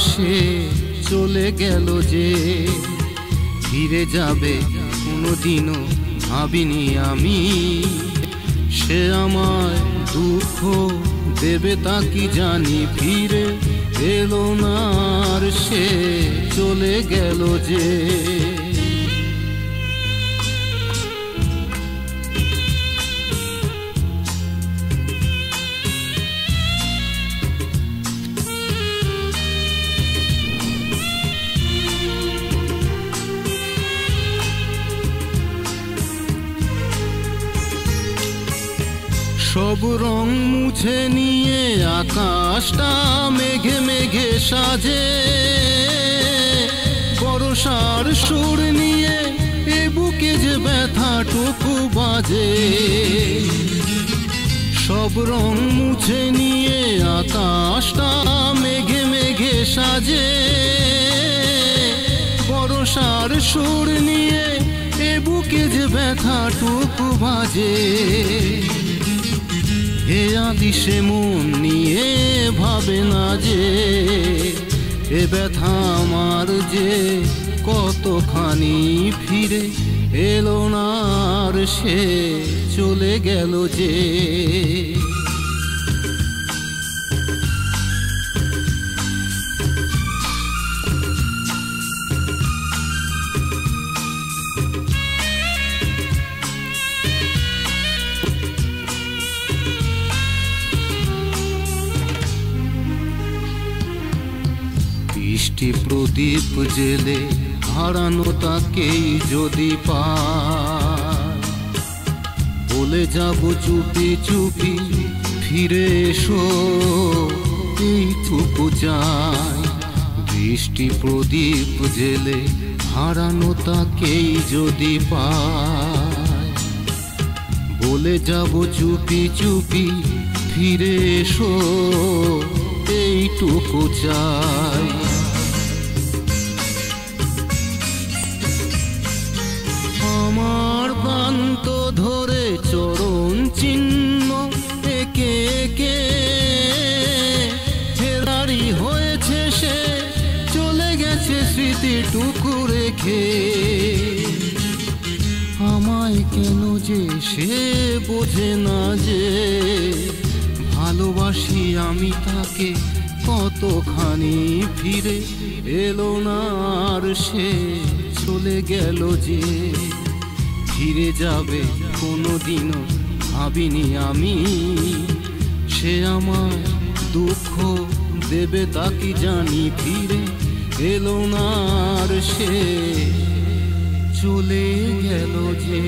সে চলে গেল যে, ফিরে যাবে কোনোদিনও ভাবিনি আমি। সে আমায় দুঃখ দেবে তা কি জানি, ফিরে এলো না আর সে চলে গেল যে। সব রং মুছে নিয়ে আকাশটা মেঘে মেঘে সাজে, বর্ষার সুর নিয়ে এ বুকে যে ব্যথাটুকু বাজে। সব রং মুছে নিয়ে আকাশটা মেঘে মেঘে সাজে, বর্ষার সুর নিয়ে এ বুকে যে ব্যথাটুকু বাজে। হে আদিশে মন নিয়ে ভাবে না যে, এ ব্যথা আমার যে কতখানি, ফিরে এলো না আর সে চলে গেল যে। বৃষ্টি প্রদীপ জেলে হারানো তাকেই যদি পাই, বলে যাব চুপি চুপি ফিরে এসো এইটুকু চাই। বৃষ্টি প্রদীপ জেলে হারানো তাকেই যদি পাই, বলে যাব চুপি চুপি ফিরে এসো এইটুকু চাই। আমার প্রান্ত ধরে চরণ চিহ্ন একে একে ফেরারি হয়েছে সে, চলে গেছে স্মৃতিটুকু রেখে। আমায় কেন যে সে বোঝে না যে, ভালোবাসি আমি তাকে কতখানি, ফিরে এলো না আর সে চলে গেল যে। ফিরে যাবে কোনোদিনও ভাবিনি আমি, সে আমার দুঃখ দেবে তা কি জানি, ফিরে এলো না আর সে চলে গেল যে।